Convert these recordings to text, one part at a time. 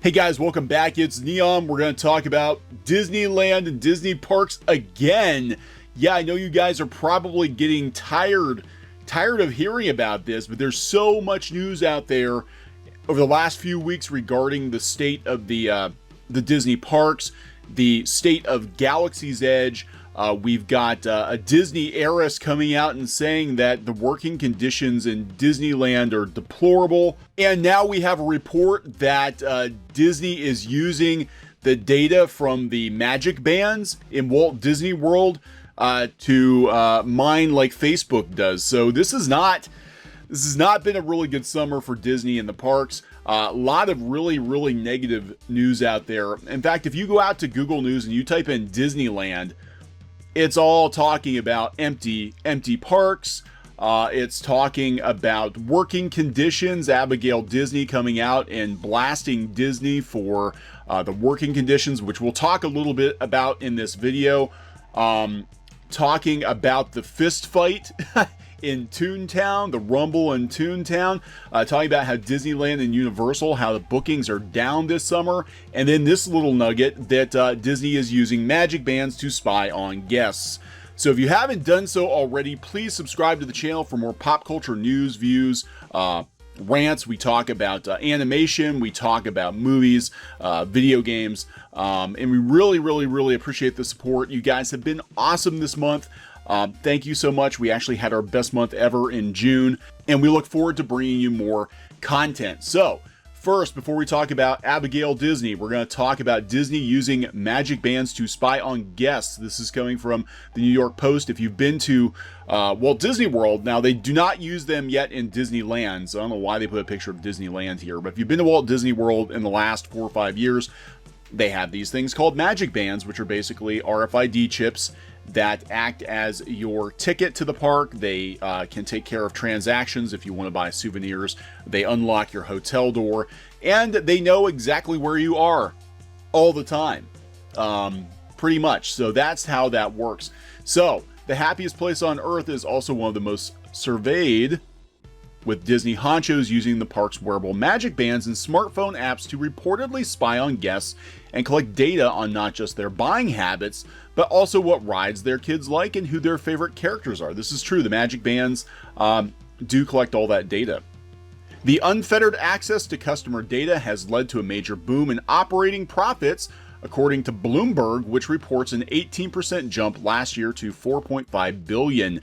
Hey guys, welcome back. It's Neon. We're going to talk about Disneyland and Disney parks again. Yeah, I know you guys are probably getting tired of hearing about this, but there's so much news out there over the last few weeks regarding the state of the Disney parks, the state of Galaxy's Edge. We've got a Disney heiress coming out and saying that the working conditions in Disneyland are deplorable. And now we have a report that Disney is using the data from the MagicBands in Walt Disney World to mine like Facebook does. So this has not been a really good summer for Disney and the parks. A lot of really negative news out there. In fact, if you go out to Google News and you type in Disneyland, it's all talking about empty parks. It's talking about working conditions. Abigail Disney coming out and blasting Disney for the working conditions, which we'll talk a little bit about in this video. Talking about the fist fight in Toontown, the rumble in Toontown, talking about how Disneyland and Universal, how the bookings are down this summer, and then this little nugget that Disney is using MagicBands to spy on guests. So if you haven't done so already, please subscribe to the channel for more pop culture news, views, rants. We talk about animation, we talk about movies, video games, and we really appreciate the support. You guys have been awesome this month. Thank you so much. We actually had our best month ever in June, and we look forward to bringing you more content. So first, before we talk about Abigail Disney, we're going to talk about Disney using MagicBands to spy on guests. This is coming from the New York Post. If you've been to Walt Disney World, now they do not use them yet in Disneyland, so I don't know why they put a picture of Disneyland here, but if you've been to Walt Disney World in the last 4 or 5 years, they have these things called MagicBands, which are basically RFID chips that act as your ticket to the park. They can take care of transactions if you want to buy souvenirs. They unlock your hotel door, and they know exactly where you are all the time, pretty much. So that's how that works. So the happiest place on earth is also one of the most surveyed, with Disney honchos using the park's wearable MagicBands and smartphone apps to reportedly spy on guests and collect data on not just their buying habits, but also what rides their kids like and who their favorite characters are. This is true. The MagicBands do collect all that data. The unfettered access to customer data has led to a major boom in operating profits, according to Bloomberg, which reports an 18% jump last year to $4.5 billion.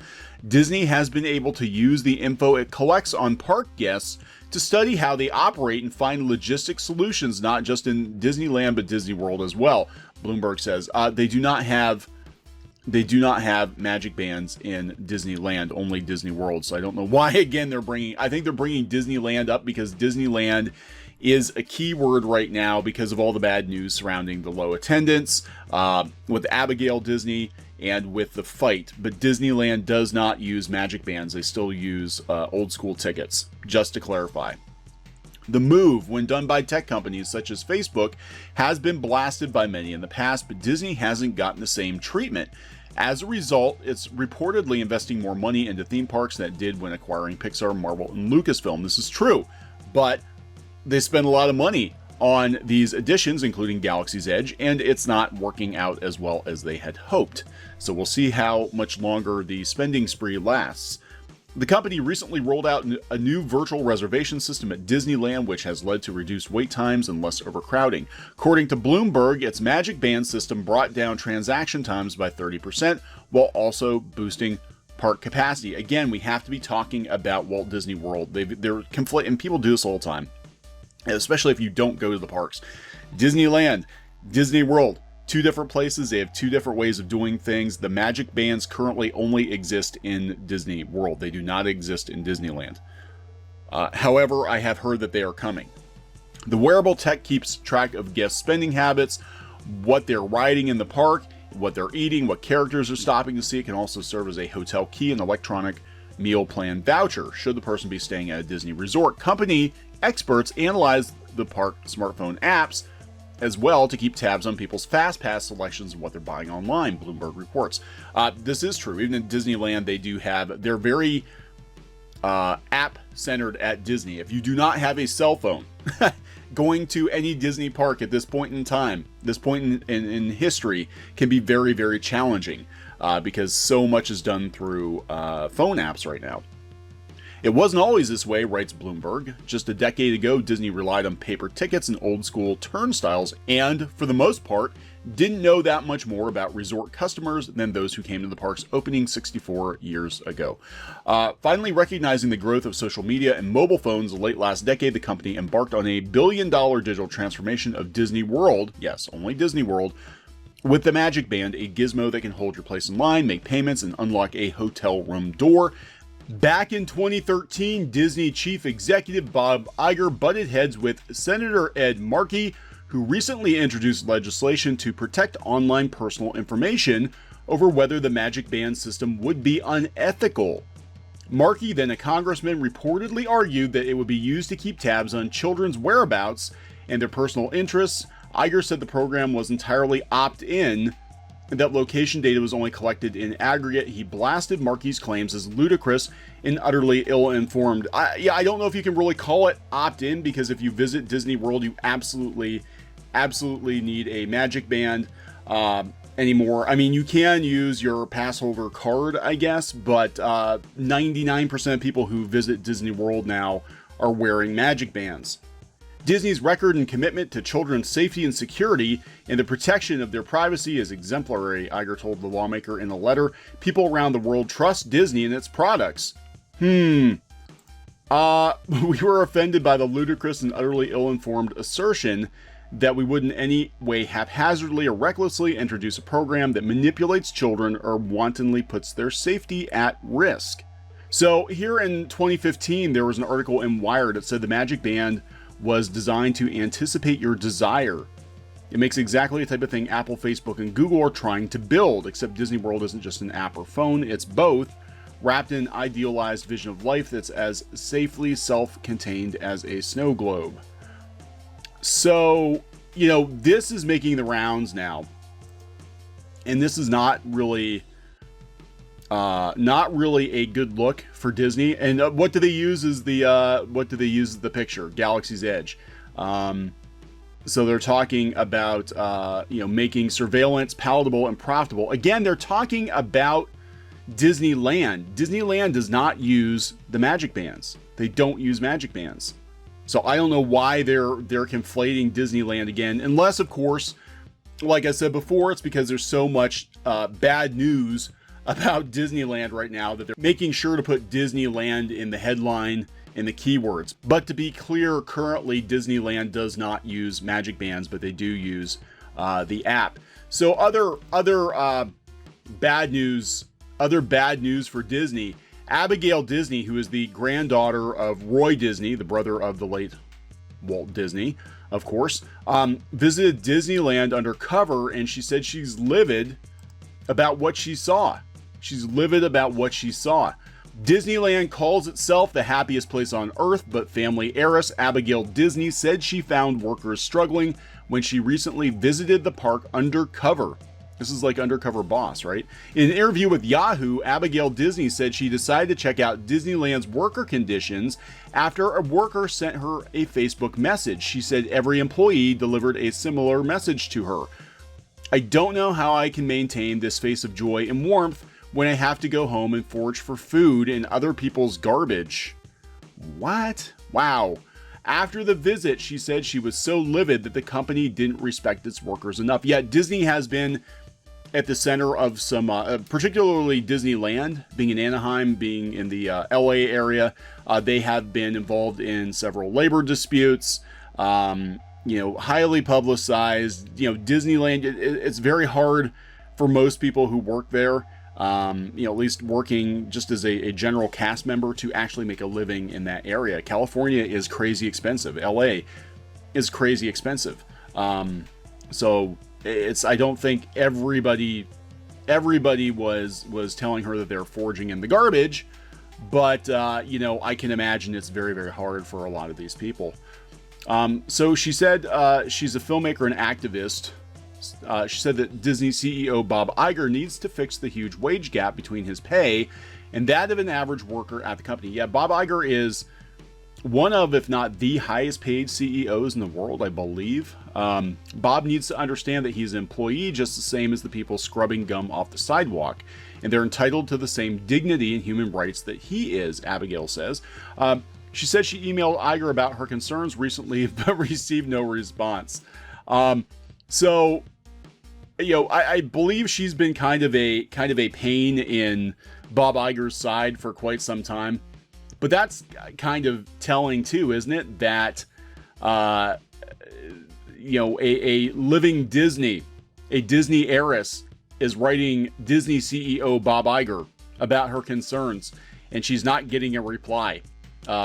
Disney has been able to use the info it collects on park guests to study how they operate and find logistic solutions, not just in Disneyland, but Disney World as well. Bloomberg says they do not have MagicBands in Disneyland, only Disney World. So I don't know why, again, I think they're bringing Disneyland up because Disneyland is a key word right now because of all the bad news surrounding the low attendance with Abigail Disney and with the fight. But Disneyland does not use MagicBands. They still use old school tickets, just to clarify. The move, when done by tech companies such as Facebook, has been blasted by many in the past, but Disney hasn't gotten the same treatment. As a result, it's reportedly investing more money into theme parks than it did when acquiring Pixar, Marvel, and Lucasfilm. This is true, but they spend a lot of money on these additions, including Galaxy's Edge, and it's not working out as well as they had hoped. So we'll see how much longer the spending spree lasts. The company recently rolled out a new virtual reservation system at Disneyland, which has led to reduced wait times and less overcrowding. According to Bloomberg, its MagicBand system brought down transaction times by 30%, while also boosting park capacity. Again, we have to be talking about Walt Disney World. They're conflating, and people do this all the time, especially if you don't go to the parks. Disneyland, Disney World, two different places. They have two different ways of doing things. The MagicBands currently only exist in Disney World. They do not exist in Disneyland. However, I have heard that they are coming. The wearable tech keeps track of guest spending habits, what they're riding in the park, what they're eating, what characters are stopping to see. It can also serve as a hotel key and electronic meal plan voucher should the person be staying at a Disney resort. Company experts analyze the park smartphone apps as well to keep tabs on people's fast pass selections and what they're buying online, Bloomberg reports. This is true. Even in Disneyland, they do have, they're very app centered at Disney. If you do not have a cell phone, going to any Disney park at this point in time, this point in history, can be very, very challenging because so much is done through phone apps right now. It wasn't always this way, writes Bloomberg. Just a decade ago, Disney relied on paper tickets and old school turnstiles, and for the most part, didn't know that much more about resort customers than those who came to the park's opening 64 years ago. Finally recognizing the growth of social media and mobile phones late last decade, the company embarked on a billion-dollar digital transformation of Disney World, yes, only Disney World, with the Magic Band, a gizmo that can hold your place in line, make payments, and unlock a hotel room door. Back in 2013, Disney chief executive Bob Iger butted heads with Senator Ed Markey, who recently introduced legislation to protect online personal information over whether the Magic Band system would be unethical. Markey, then a congressman, reportedly argued that it would be used to keep tabs on children's whereabouts and their personal interests. Iger said the program was entirely opt-in, and that location data was only collected in aggregate. He blasted Markey's claims as ludicrous and utterly ill-informed. I don't know if you can really call it opt-in, because if you visit Disney World, you absolutely need a Magic Band anymore. I mean, you can use your pass holder card, I guess, but 99% of people who visit Disney World now are wearing Magic Bands. Disney's record and commitment to children's safety and security and the protection of their privacy is exemplary, Iger told the lawmaker in a letter. People around the world trust Disney and its products. We were offended by the ludicrous and utterly ill-informed assertion that we would in any way haphazardly or recklessly introduce a program that manipulates children or wantonly puts their safety at risk. So here in 2015, there was an article in Wired that said the Magic Band was designed to anticipate your desire. It makes exactly the type of thing Apple, Facebook, and Google are trying to build, except Disney World isn't just an app or phone, it's both, wrapped in an idealized vision of life that's as safely self-contained as a snow globe. So, this is making the rounds now. And this is not really a good look for Disney. And what do they use as the picture? Galaxy's Edge. So they're talking about, making surveillance palatable and profitable. Again, they're talking about Disneyland. Disneyland does not use the Magic Bands. They don't use Magic Bands. So I don't know why they're conflating Disneyland again, unless, of course, like I said before, it's because there's so much bad news about Disneyland right now that they're making sure to put Disneyland in the headline in the keywords. But to be clear, currently Disneyland does not use Magic Bands, but they do use the app. So other bad news for Disney. Abigail Disney, who is the granddaughter of Roy Disney, the brother of the late Walt Disney, of course, visited Disneyland undercover, and she said she's livid about what she saw. Disneyland calls itself the happiest place on earth, but family heiress Abigail Disney said she found workers struggling when she recently visited the park undercover. This is like Undercover Boss, right? In an interview with Yahoo, Abigail Disney said she decided to check out Disneyland's worker conditions after a worker sent her a Facebook message. She said every employee delivered a similar message to her. I don't know how I can maintain this face of joy and warmth when I have to go home and forage for food in other people's garbage. What? Wow. After the visit, she said she was so livid that the company didn't respect its workers enough. Yet Disney has been at the center of some, particularly Disneyland, being in Anaheim, being in the LA area. They have been involved in several labor disputes, highly publicized. Disneyland, it's very hard for most people who work there, at least working just as a general cast member, to actually make a living in that area. California is crazy expensive. LA is crazy expensive. So I don't think everybody was telling her that they're foraging in the garbage, but I can imagine it's very, very hard for a lot of these people. So she said she's a filmmaker and activist. She said that Disney CEO Bob Iger needs to fix the huge wage gap between his pay and that of an average worker at the company. Yeah, Bob Iger is one of, if not the highest paid CEOs in the world, I believe. Bob needs to understand that he's an employee just the same as the people scrubbing gum off the sidewalk, and they're entitled to the same dignity and human rights that he is, Abigail says. She said she emailed Iger about her concerns recently, but received no response. So, you know, I believe she's been kind of a pain in Bob Iger's side for quite some time. But that's kind of telling too, isn't it? That, you know, a living Disney, a Disney heiress is writing Disney CEO Bob Iger about her concerns, and she's not getting a reply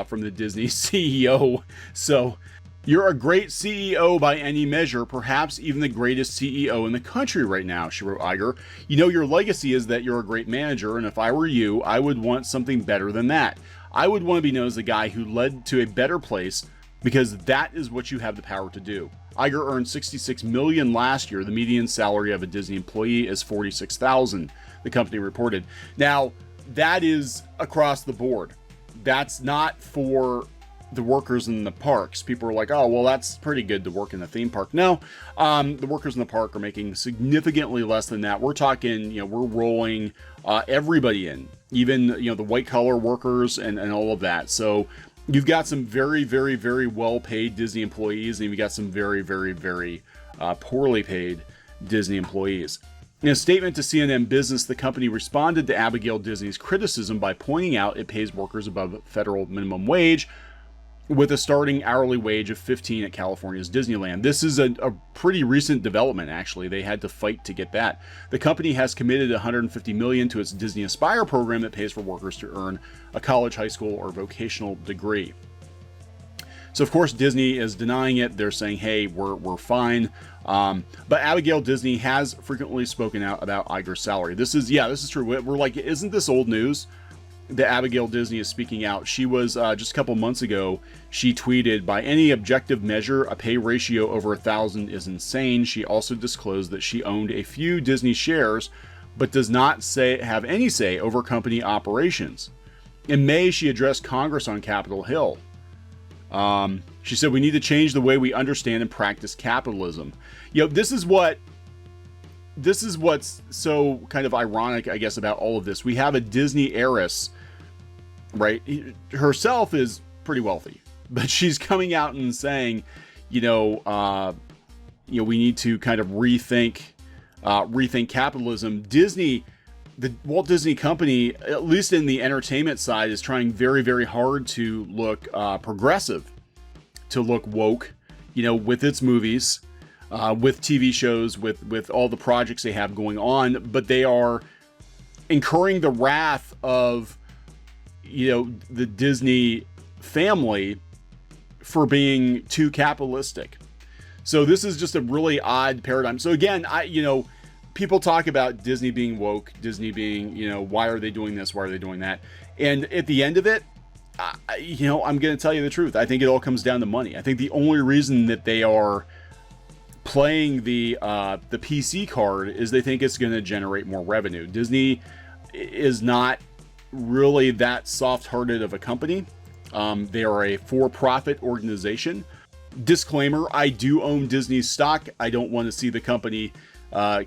from the Disney CEO. So you're a great CEO by any measure, perhaps even the greatest CEO in the country right now, she wrote Iger. You know, your legacy is that you're a great manager, and if I were you, I would want something better than that. I would want to be known as the guy who led to a better place, because that is what you have the power to do. Iger earned $66 million last year. The median salary of a Disney employee is $46,000, the company reported. Now, that is across the board. That's not for the workers in the parks. People are like, oh, well, that's pretty good to work in a theme park. No, the workers in the park are making significantly less than that. We're talking, you know, we're rolling everybody in, even, you know, the white collar workers and all of that. So you've got some very, very, very well paid Disney employees, and you've got some very, very, very poorly paid Disney employees. In a statement to CNN Business, the company responded to Abigail Disney's criticism by pointing out it pays workers above federal minimum wage, with a starting hourly wage of $15 at California's Disneyland. This is a pretty recent development, actually. They had to fight to get that. The company has committed $150 million to its Disney Aspire program that pays for workers to earn a college, high school, or vocational degree. So, of course, Disney is denying it. They're saying, hey, we're fine. But Abigail Disney has frequently spoken out about Iger's salary. This is true. We're like, isn't this old news? That Abigail Disney is speaking out. She was, just a couple months ago, she tweeted, by any objective measure, a pay ratio over 1,000 is insane. She also disclosed that she owned a few Disney shares, but does not have any say over company operations. In May, she addressed Congress on Capitol Hill. She said, we need to change the way we understand and practice capitalism. You know, this is what's so kind of ironic, I guess, about all of this. We have a Disney heiress, right? Herself is pretty wealthy, but she's coming out and saying, we need to kind of rethink capitalism. Disney, the Walt Disney Company, at least in the entertainment side, is trying very, very hard to look progressive, to look woke, with its movies. With TV shows, with all the projects they have going on, but they are incurring the wrath of, the Disney family for being too capitalistic. So this is just a really odd paradigm. So again, people talk about Disney being woke, Disney being, why are they doing this? Why are they doing that? And at the end of it, I'm going to tell you the truth. I think it all comes down to money. I think the only reason that they are playing the PC card is they think it's going to generate more revenue. Disney is not really that soft-hearted of a company. They are a for-profit organization. Disclaimer, I do own Disney stock. I don't want to see the company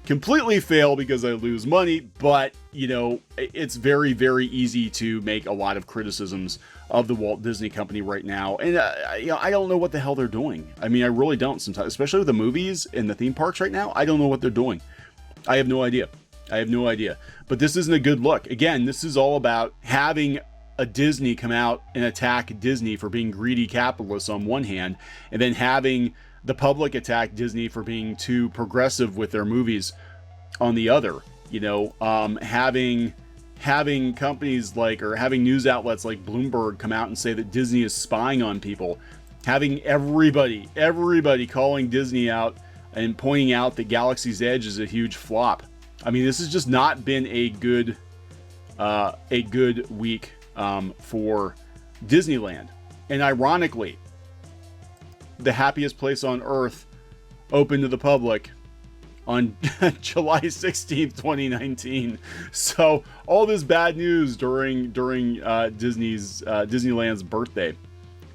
completely fail because I lose money, but it's very, very easy to make a lot of criticisms of the Walt Disney Company right now. And I don't know what the hell they're doing. I mean, I really don't sometimes, especially with the movies and the theme parks right now. I don't know what they're doing. I have no idea. But this isn't a good look. Again, this is all about having a Disney come out and attack Disney for being greedy capitalists on one hand, and then having the public attack Disney for being too progressive with their movies on the other. Having companies having news outlets like Bloomberg come out and say that Disney is spying on people, having everybody calling Disney out and pointing out that Galaxy's Edge is a huge flop. I mean, this has just not been a good week for Disneyland. And ironically, the happiest place on earth open to the public on July 16th, 2019. So all this bad news during Disneyland's birthday.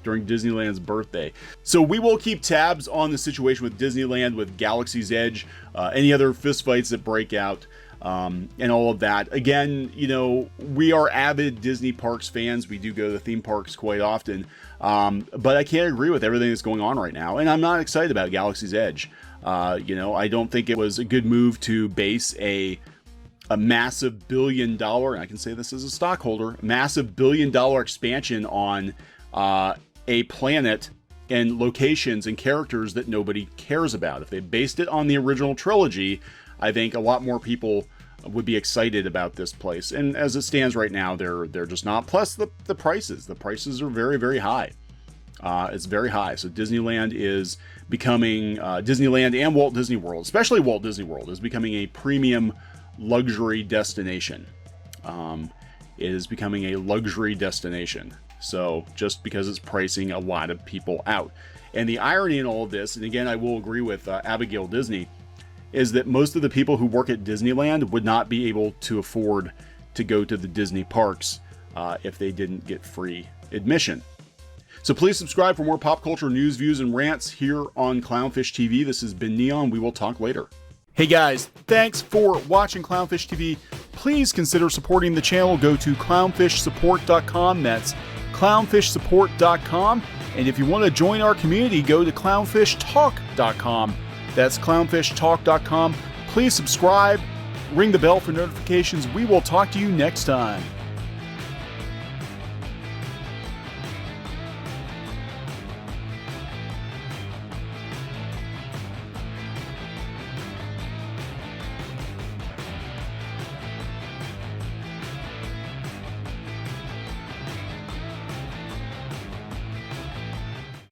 During Disneyland's birthday. So we will keep tabs on the situation with Disneyland, with Galaxy's Edge, any other fistfights that break out, and all of that. Again, you know, we are avid Disney parks fans. We do go to the theme parks quite often, but I can't agree with everything that's going on right now, and I'm not excited about Galaxy's Edge. You know, I don't think it was a good move to base a massive $1 billion, and I can say this as a stockholder, massive $1 billion expansion on a planet and locations and characters that nobody cares about. If they based it on the original trilogy, I think a lot more people would be excited about this place. And as it stands right now, they're just not. Plus the prices. The prices are very, very high. It's very high. So Disneyland is becoming, Disneyland and Walt Disney World, especially Walt Disney World, is becoming a premium luxury destination. It is becoming a luxury destination. So just because it's pricing a lot of people out. And the irony in all of this, and again, I will agree with Abigail Disney, is that most of the people who work at Disneyland would not be able to afford to go to the Disney parks if they didn't get free admission. So please subscribe for more pop culture news, views, and rants here on Clownfish TV. This has been Neon. We will talk later. Hey guys, thanks for watching Clownfish TV. Please consider supporting the channel. Go to clownfishsupport.com. That's clownfishsupport.com. And if you want to join our community, go to clownfishtalk.com. That's clownfishtalk.com. Please subscribe, ring the bell for notifications. We will talk to you next time.